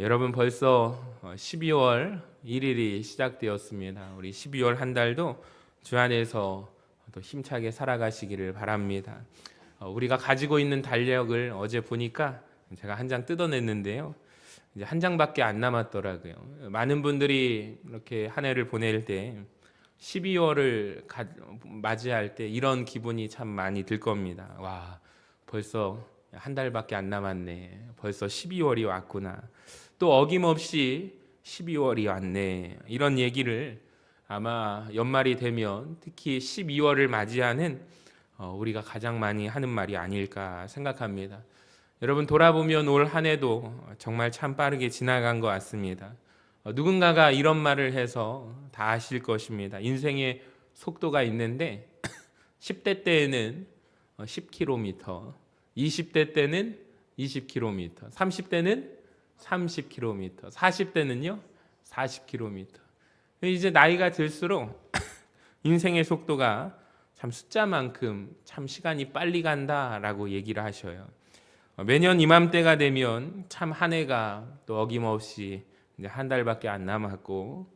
여러분 벌써 12월 1일이 시작되었습니다. 우리 12월 한 달도 주 안에서 또 힘차게 살아가시기를 바랍니다. 우리가 가지고 있는 달력을 어제 보니까 제가 한 장 뜯어냈는데요. 이제 한 장밖에 안 남았더라고요. 많은 분들이 이렇게 한 해를 보낼 때 12월을 맞이할 때 이런 기분이 참 많이 들 겁니다. 와, 벌써 한 달밖에 안 남았네. 벌써 12월이 왔구나. 또 어김없이 12월이 왔네. 이런 얘기를 아마 연말이 되면 특히 12월을 맞이하는 우리가 가장 많이 하는 말이 아닐까 생각합니다. 여러분 돌아보면 올 한 해도 정말 참 빠르게 지나간 것 같습니다. 누군가가 이런 말을 해서 다 아실 것입니다. 인생의 속도가 있는데 10대 때에는 10km, 20대 때는 20km, 30대는 30km, 40대는요 40km. 이제 나이가 들수록 인생의 속도가 참 숫자만큼 참 시간이 빨리 간다라고 얘기를 하셔요. 매년 이맘때가 되면 참 한 해가 또 어김없이 이제 한 달밖에 안 남았고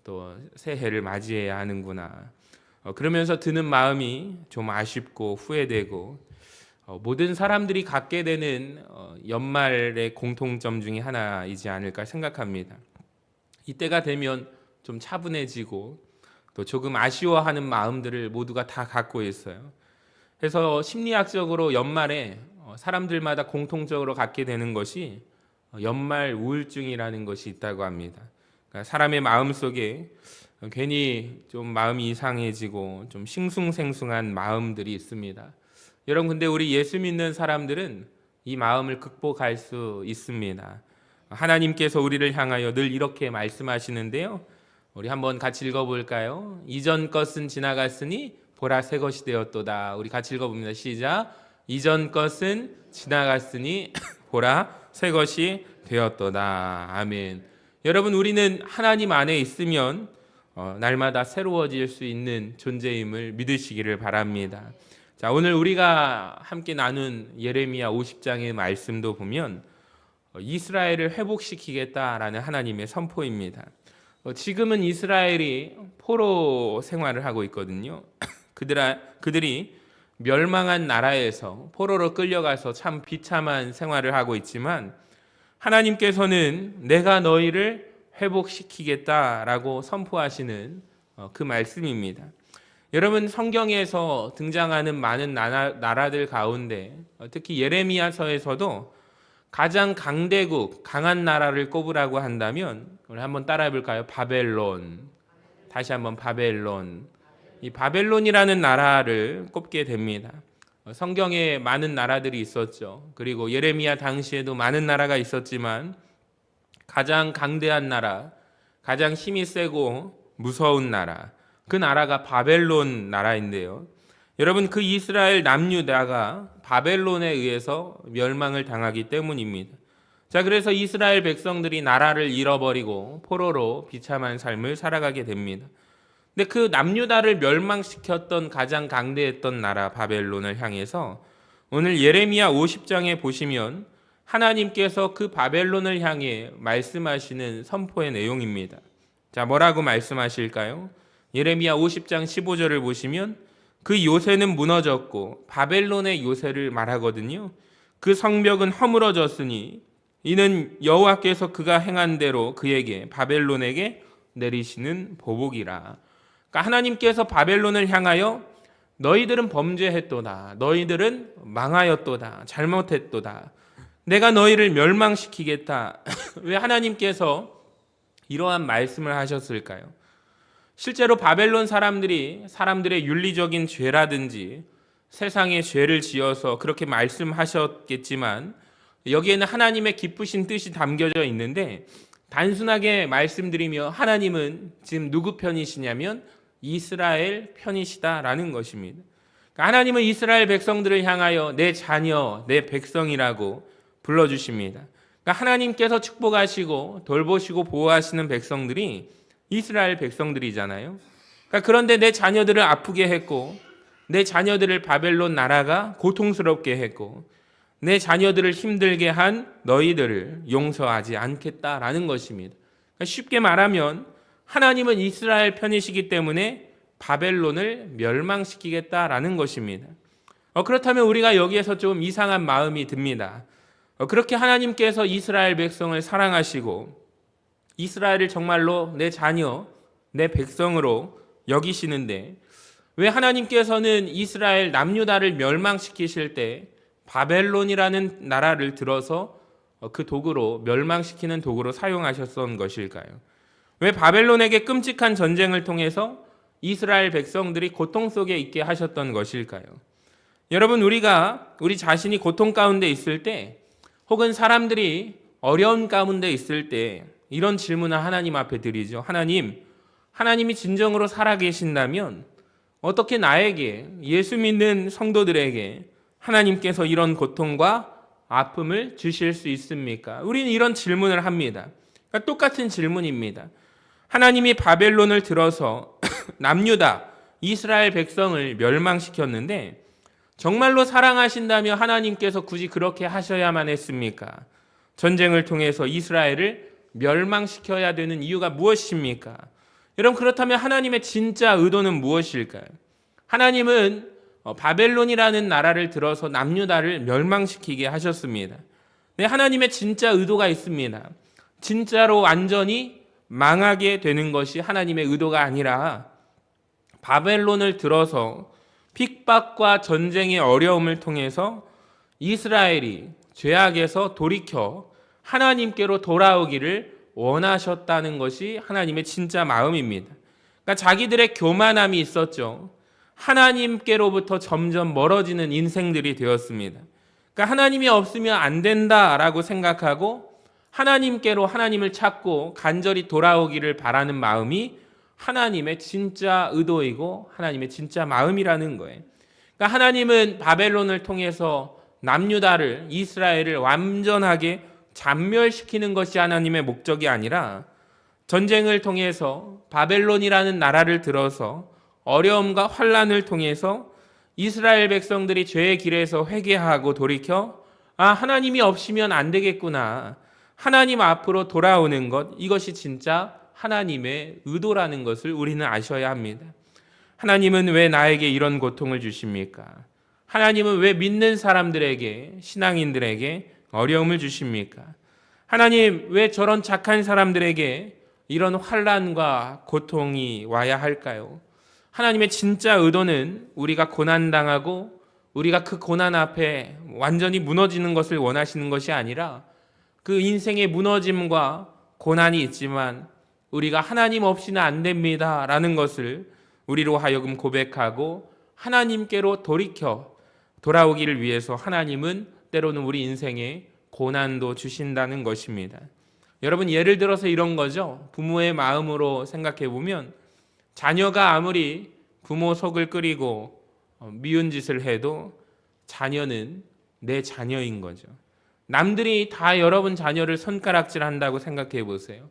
또 새해를 맞이해야 하는구나. 그러면서 드는 마음이 좀 아쉽고 후회되고 모든 사람들이 갖게 되는 연말의 공통점 중에 하나이지 않을까 생각합니다. 이때가 되면 좀 차분해지고 또 조금 아쉬워하는 마음들을 모두가 다 갖고 있어요. 그래서 심리학적으로 연말에 사람들마다 공통적으로 갖게 되는 것이 연말 우울증이라는 것이 있다고 합니다. 그러니까 사람의 마음 속에 괜히 좀 마음이 이상해지고 좀 싱숭생숭한 마음들이 있습니다. 여러분 근데 우리 예수 믿는 사람들은 이 마음을 극복할 수 있습니다. 하나님께서 우리를 향하여 늘 이렇게 말씀하시는데요. 우리 한번 같이 읽어볼까요? 이전 것은 지나갔으니 보라 새 것이 되었도다. 우리 같이 읽어봅니다. 시작. 이전 것은 지나갔으니 보라 새 것이 되었도다. 아멘. 여러분 우리는 하나님 안에 있으면 날마다 새로워질 수 있는 존재임을 믿으시기를 바랍니다. 자, 오늘 우리가 함께 나눈 예레미야 50장의 말씀도 보면 이스라엘을 회복시키겠다라는 하나님의 선포입니다. 지금은 이스라엘이 포로 생활을 하고 있거든요. 그들이 멸망한 나라에서 포로로 끌려가서 참 비참한 생활을 하고 있지만 하나님께서는 내가 너희를 회복시키겠다라고 선포하시는 그 말씀입니다. 여러분 성경에서 등장하는 많은 나라들 가운데 특히 예레미야서에서도 가장 강대국, 강한 나라를 꼽으라고 한다면 우리 한번 따라해 볼까요? 바벨론. 다시 한번 바벨론. 이 바벨론이라는 나라를 꼽게 됩니다. 성경에 많은 나라들이 있었죠. 그리고 예레미야 당시에도 많은 나라가 있었지만 가장 강대한 나라, 가장 힘이 세고 무서운 나라, 그 나라가 바벨론 나라인데요. 여러분 그 이스라엘 남유다가 바벨론에 의해서 멸망을 당하기 때문입니다. 자, 그래서 이스라엘 백성들이 나라를 잃어버리고 포로로 비참한 삶을 살아가게 됩니다. 근데 그 남유다를 멸망시켰던 가장 강대했던 나라 바벨론을 향해서 오늘 예레미야 50장에 보시면 하나님께서 그 바벨론을 향해 말씀하시는 선포의 내용입니다. 자, 뭐라고 말씀하실까요? 예레미야 50장 15절을 보시면 그 요새는 무너졌고 바벨론의 요새를 말하거든요. 그 성벽은 허물어졌으니 이는 여호와께서 그가 행한 대로 그에게 바벨론에게 내리시는 보복이라. 그러니까 하나님께서 바벨론을 향하여 너희들은 범죄했도다. 너희들은 망하였도다. 잘못했도다. 내가 너희를 멸망시키겠다. 왜 하나님께서 이러한 말씀을 하셨을까요? 실제로 바벨론 사람들이 사람들의 윤리적인 죄라든지 세상의 죄를 지어서 그렇게 말씀하셨겠지만 여기에는 하나님의 기쁘신 뜻이 담겨져 있는데 단순하게 말씀드리며 하나님은 지금 누구 편이시냐면 이스라엘 편이시다라는 것입니다. 그러니까 하나님은 이스라엘 백성들을 향하여 내 자녀, 내 백성이라고 불러주십니다. 그러니까 하나님께서 축복하시고 돌보시고 보호하시는 백성들이 이스라엘 백성들이잖아요. 그러니까 그런데 내 자녀들을 아프게 했고 내 자녀들을 바벨론 나라가 고통스럽게 했고 내 자녀들을 힘들게 한 너희들을 용서하지 않겠다라는 것입니다. 그러니까 쉽게 말하면 하나님은 이스라엘 편이시기 때문에 바벨론을 멸망시키겠다라는 것입니다. 그렇다면 우리가 여기에서 좀 이상한 마음이 듭니다. 그렇게 하나님께서 이스라엘 백성을 사랑하시고 이스라엘을 정말로 내 자녀, 내 백성으로 여기시는데 왜 하나님께서는 이스라엘 남유다를 멸망시키실 때 바벨론이라는 나라를 들어서 그 도구로 멸망시키는 도구로 사용하셨던 것일까요? 왜 바벨론에게 끔찍한 전쟁을 통해서 이스라엘 백성들이 고통 속에 있게 하셨던 것일까요? 여러분, 우리 자신이 고통 가운데 있을 때 혹은 사람들이 어려운 가운데 있을 때 이런 질문을 하나님 앞에 드리죠. 하나님이 진정으로 살아계신다면 어떻게 나에게, 예수 믿는 성도들에게 하나님께서 이런 고통과 아픔을 주실 수 있습니까? 우리는 이런 질문을 합니다. 그러니까 똑같은 질문입니다. 하나님이 바벨론을 들어서 남유다, 이스라엘 백성을 멸망시켰는데 정말로 사랑하신다면 하나님께서 굳이 그렇게 하셔야만 했습니까? 전쟁을 통해서 이스라엘을 멸망시켜야 되는 이유가 무엇입니까? 여러분, 그렇다면 하나님의 진짜 의도는 무엇일까요? 하나님은 바벨론이라는 나라를 들어서 남유다를 멸망시키게 하셨습니다. 네, 하나님의 진짜 의도가 있습니다. 진짜로 완전히 망하게 되는 것이 하나님의 의도가 아니라 바벨론을 들어서 핍박과 전쟁의 어려움을 통해서 이스라엘이 죄악에서 돌이켜 하나님께로 돌아오기를 원하셨다는 것이 하나님의 진짜 마음입니다. 그러니까 자기들의 교만함이 있었죠. 하나님께로부터 점점 멀어지는 인생들이 되었습니다. 그러니까 하나님이 없으면 안 된다라고 생각하고 하나님께로 하나님을 찾고 간절히 돌아오기를 바라는 마음이 하나님의 진짜 의도이고 하나님의 진짜 마음이라는 거예요. 그러니까 하나님은 바벨론을 통해서 남유다를, 이스라엘을 완전하게 잔멸시키는 것이 하나님의 목적이 아니라 전쟁을 통해서 바벨론이라는 나라를 들어서 어려움과 환난을 통해서 이스라엘 백성들이 죄의 길에서 회개하고 돌이켜 하나님이 없으면 안 되겠구나, 하나님 앞으로 돌아오는 것, 이것이 진짜 하나님의 의도라는 것을 우리는 아셔야 합니다. 하나님은 왜 나에게 이런 고통을 주십니까? 하나님은 왜 믿는 사람들에게, 신앙인들에게 어려움을 주십니까? 하나님, 왜 저런 착한 사람들에게 이런 환난과 고통이 와야 할까요? 하나님의 진짜 의도는 우리가 고난당하고 우리가 그 고난 앞에 완전히 무너지는 것을 원하시는 것이 아니라 그 인생의 무너짐과 고난이 있지만 우리가 하나님 없이는 안 됩니다 라는 것을 우리로 하여금 고백하고 하나님께로 돌아오기를 위해서 하나님은 때로는 우리 인생에 고난도 주신다는 것입니다. 여러분, 예를 들어서 이런 거죠. 부모의 마음으로 생각해 보면 자녀가 아무리 부모 속을 끓이고 미운 짓을 해도 자녀는 내 자녀인 거죠. 남들이 다 여러분 자녀를 손가락질한다고 생각해 보세요.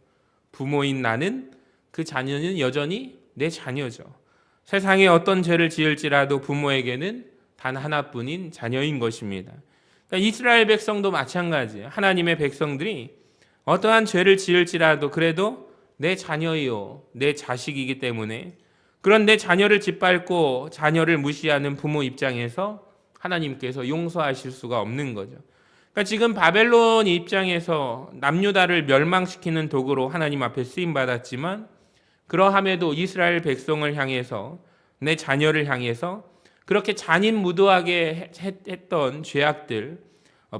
부모인 나는, 그 자녀는 여전히 내 자녀죠. 세상에 어떤 죄를 지을지라도 부모에게는 단 하나뿐인 자녀인 것입니다. 그러니까 이스라엘 백성도 마찬가지예요. 하나님의 백성들이 어떠한 죄를 지을지라도 그래도 내 자녀이요, 내 자식이기 때문에, 그런 내 자녀를 짓밟고 자녀를 무시하는 부모 입장에서 하나님께서 용서하실 수가 없는 거죠. 그러니까 지금 바벨론 입장에서 남유다를 멸망시키는 도구로 하나님 앞에 쓰임받았지만 그러함에도 이스라엘 백성을 향해서, 내 자녀를 향해서 그렇게 잔인무도하게 했던 죄악들,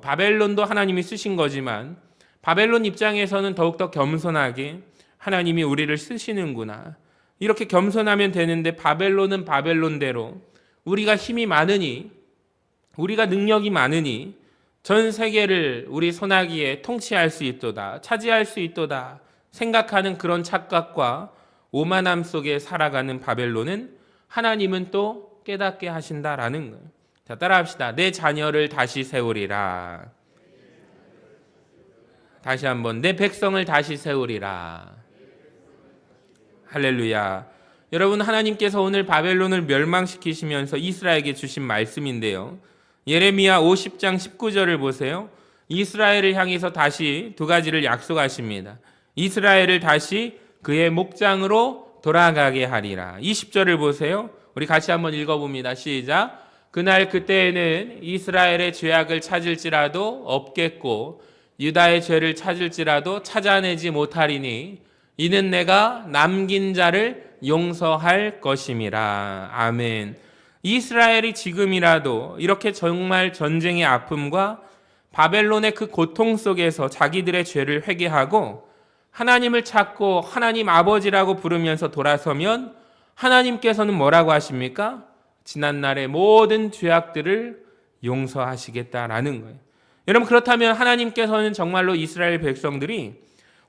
바벨론도 하나님이 쓰신 거지만 바벨론 입장에서는 더욱더 겸손하게 하나님이 우리를 쓰시는구나, 이렇게 겸손하면 되는데 바벨론은 바벨론대로 우리가 힘이 많으니, 우리가 능력이 많으니 전 세계를 우리 손아귀에 통치할 수 있도다, 차지할 수 있도다 생각하는 그런 착각과 오만함 속에 살아가는 바벨론은 하나님은 또 깨닫게 하신다라는 거예요. 자, 따라합시다. 내 자녀를 다시 세우리라. 다시 한번, 내 백성을 다시 세우리라. 할렐루야. 여러분, 하나님께서 오늘 바벨론을 멸망시키시면서 이스라엘에게 주신 말씀인데요, 예레미야 50장 19절을 보세요. 이스라엘을 향해서 다시 두 가지를 약속하십니다. 이스라엘을 다시 그의 목장으로 돌아가게 하리라. 20절을 보세요. 우리 같이 한번 읽어봅니다. 시작. 그날 그때에는 이스라엘의 죄악을 찾을지라도 없겠고 유다의 죄를 찾을지라도 찾아내지 못하리니 이는 내가 남긴 자를 용서할 것임이라. 아멘. 이스라엘이 지금이라도 이렇게 정말 전쟁의 아픔과 바벨론의 그 고통 속에서 자기들의 죄를 회개하고 하나님을 찾고 하나님 아버지라고 부르면서 돌아서면 하나님께서는 뭐라고 하십니까? 지난날의 모든 죄악들을 용서하시겠다라는 거예요. 여러분, 그렇다면 하나님께서는 정말로 이스라엘 백성들이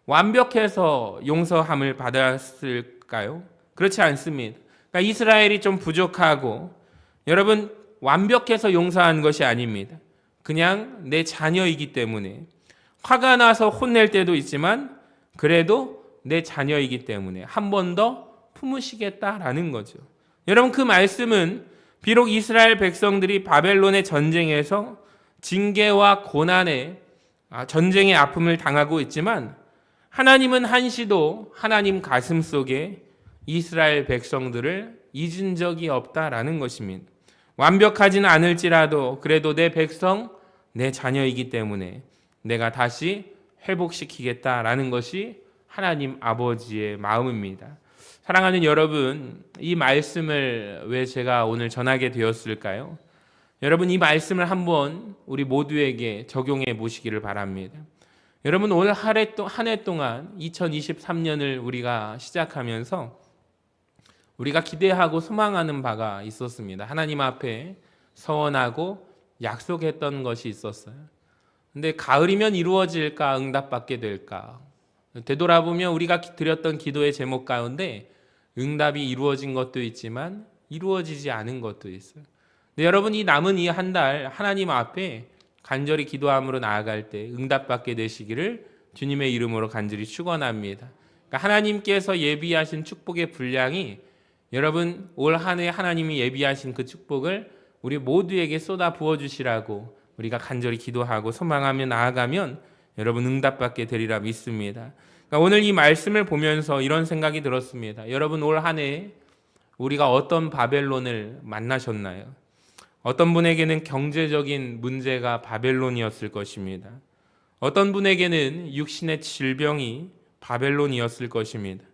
완벽해서 용서함을 받았을까요? 그렇지 않습니다. 그러니까 이스라엘이 좀 부족하고 여러분 완벽해서 용서한 것이 아닙니다. 그냥 내 자녀이기 때문에 화가 나서 혼낼 때도 있지만 그래도 내 자녀이기 때문에 한 번 더 품으시겠다라는 거죠. 여러분, 그 말씀은 비록 이스라엘 백성들이 바벨론의 전쟁에서 징계와 고난의 전쟁의 아픔을 당하고 있지만 하나님은 한시도 하나님 가슴 속에 이스라엘 백성들을 잊은 적이 없다라는 것입니다. 완벽하지는 않을지라도 그래도 내 백성, 내 자녀이기 때문에 내가 다시 회복시키겠다라는 것이 하나님 아버지의 마음입니다. 사랑하는 여러분, 이 말씀을 왜 제가 오늘 전하게 되었을까요? 여러분, 이 말씀을 한번 우리 모두에게 적용해 보시기를 바랍니다. 여러분, 올 한 해 동안 2023년을 우리가 시작하면서 우리가 기대하고 소망하는 바가 있었습니다. 하나님 앞에 서원하고 약속했던 것이 있었어요. 근데 가을이면 이루어질까, 응답받게 될까? 되돌아보면 우리가 드렸던 기도의 제목 가운데 응답이 이루어진 것도 있지만 이루어지지 않은 것도 있어요. 근데 여러분, 이 남은 이 한 달 하나님 앞에 간절히 기도함으로 나아갈 때 응답받게 되시기를 주님의 이름으로 간절히 축원합니다. 그러니까 하나님께서 예비하신 축복의 분량이 여러분 올 한 해 하나님이 예비하신 그 축복을 우리 모두에게 쏟아 부어주시라고 우리가 간절히 기도하고 소망하며 나아가면 여러분 응답받게 되리라 믿습니다. 그러니까 오늘 이 말씀을 보면서 이런 생각이 들었습니다. 여러분 올 한 해 우리가 어떤 바벨론을 만나셨나요? 어떤 분에게는 경제적인 문제가 바벨론이었을 것입니다. 어떤 분에게는 육신의 질병이 바벨론이었을 것입니다.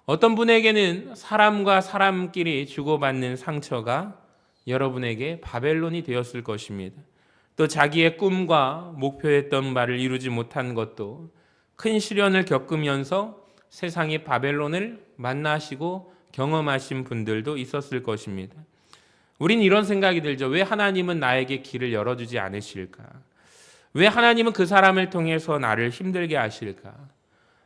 어떤 분에게는 사람과 사람끼리 주고받는 상처가 여러분에게 바벨론이 되었을 것입니다. 또 자기의 꿈과 목표했던 바를 이루지 못한 것도 큰 시련을 겪으면서 세상의 바벨론을 만나시고 경험하신 분들도 있었을 것입니다. 우린 이런 생각이 들죠. 왜 하나님은 나에게 길을 열어주지 않으실까? 왜 하나님은 그 사람을 통해서 나를 힘들게 하실까?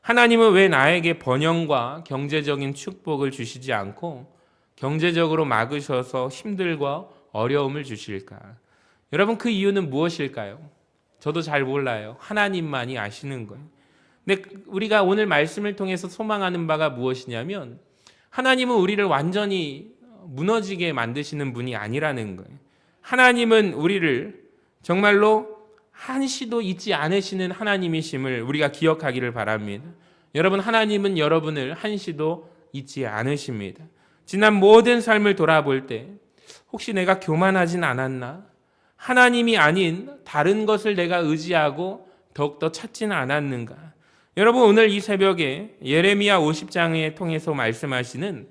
하나님은 왜 나에게 번영과 경제적인 축복을 주시지 않고 경제적으로 막으셔서 힘들과 어려움을 주실까? 여러분, 그 이유는 무엇일까요? 저도 잘 몰라요. 하나님만이 아시는 거예요. 근데 우리가 오늘 말씀을 통해서 소망하는 바가 무엇이냐면 하나님은 우리를 완전히 무너지게 만드시는 분이 아니라는 거예요. 하나님은 우리를 정말로 한시도 잊지 않으시는 하나님이심을 우리가 기억하기를 바랍니다. 여러분, 하나님은 여러분을 한시도 잊지 않으십니다. 지난 모든 삶을 돌아볼 때 혹시 내가 교만하진 않았나? 하나님이 아닌 다른 것을 내가 의지하고 더욱더 찾지는 않았는가? 여러분, 오늘 이 새벽에 예레미야 50장에 통해서 말씀하시는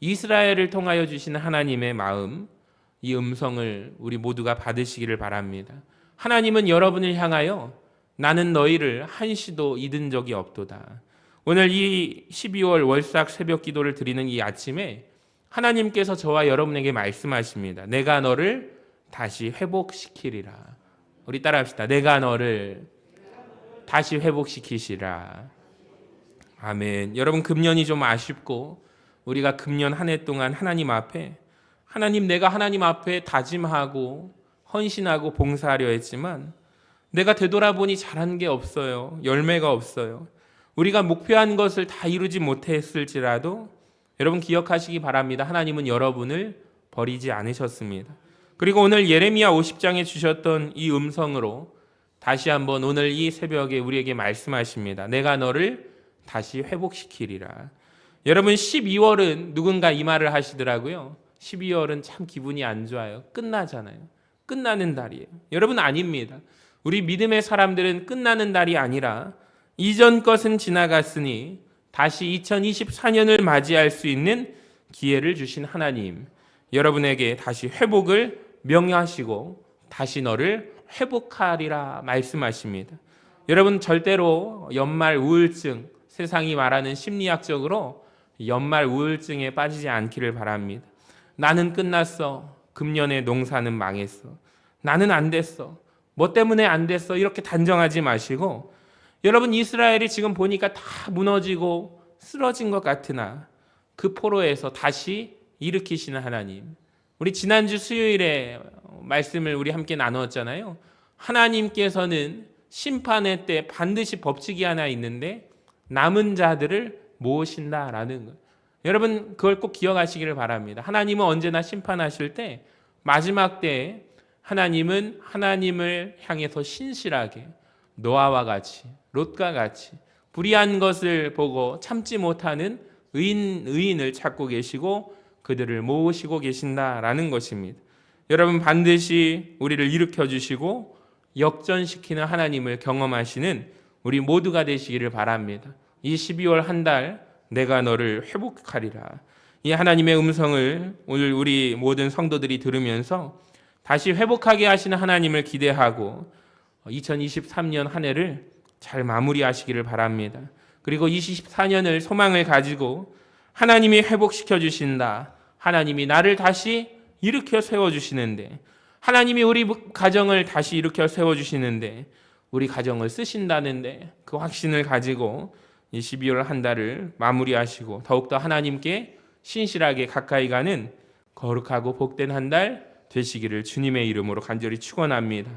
이스라엘을 통하여 주시는 하나님의 마음, 이 음성을 우리 모두가 받으시기를 바랍니다. 하나님은 여러분을 향하여 나는 너희를 한시도 잊은 적이 없도다. 오늘 이 12월 월삭 새벽 기도를 드리는 이 아침에 하나님께서 저와 여러분에게 말씀하십니다. 내가 너를 다시 회복시키리라. 우리 따라합시다. 내가 너를 다시 회복시키시라. 아멘. 여러분, 금년이 좀 아쉽고 우리가 금년 한 해 동안 하나님 앞에 내가 하나님 앞에 다짐하고 헌신하고 봉사하려 했지만 내가 되돌아보니 잘한 게 없어요. 열매가 없어요. 우리가 목표한 것을 다 이루지 못했을지라도 여러분 기억하시기 바랍니다. 하나님은 여러분을 버리지 않으셨습니다. 그리고 오늘 예레미야 50장에 주셨던 이 음성으로 다시 한번 오늘 이 새벽에 우리에게 말씀하십니다. 내가 너를 다시 회복시키리라. 여러분 12월은 누군가 이 말을 하시더라고요. 12월은 참 기분이 안 좋아요. 끝나잖아요. 끝나는 달이에요. 여러분 아닙니다. 우리 믿음의 사람들은 끝나는 달이 아니라 이전 것은 지나갔으니 다시 2024년을 맞이할 수 있는 기회를 주신 하나님, 여러분에게 다시 회복을 명령하시고 다시 너를 회복하리라 말씀하십니다. 여러분 절대로 연말 우울증, 세상이 말하는 심리학적으로 연말 우울증에 빠지지 않기를 바랍니다. 나는 끝났어. 금년의 농사는 망했어. 나는 안 됐어. 뭐 때문에 안 됐어. 이렇게 단정하지 마시고, 여러분 이스라엘이 지금 보니까 다 무너지고 쓰러진 것 같으나 그 포로에서 다시 일으키시는 하나님. 우리 지난주 수요일에 말씀을 우리 함께 나누었잖아요. 하나님께서는 심판의 때 반드시 법칙이 하나 있는데 남은 자들을 모으신다라는 거예요. 여러분 그걸 꼭 기억하시기를 바랍니다. 하나님은 언제나 심판하실 때 마지막 때에 하나님은 하나님을 향해서 신실하게 노아와 같이 롯과 같이 불의한 것을 보고 참지 못하는 의인을 찾고 계시고 그들을 모으시고 계신다라는 것입니다. 여러분 반드시 우리를 일으켜 주시고 역전시키는 하나님을 경험하시는 우리 모두가 되시기를 바랍니다. 이 12월 한 달 내가 너를 회복하리라. 이 하나님의 음성을 오늘 우리 모든 성도들이 들으면서 다시 회복하게 하시는 하나님을 기대하고 2023년 한 해를 잘 마무리하시기를 바랍니다. 그리고 24년을 소망을 가지고 하나님이 회복시켜 주신다. 하나님이 나를 다시 일으켜 세워주시는데, 하나님이 우리 가정을 다시 일으켜 세워주시는데, 우리 가정을 쓰신다는데 그 확신을 가지고 이 12월 한 달을 마무리하시고 더욱더 하나님께 신실하게 가까이 가는 거룩하고 복된 한 달 되시기를 주님의 이름으로 간절히 축원합니다.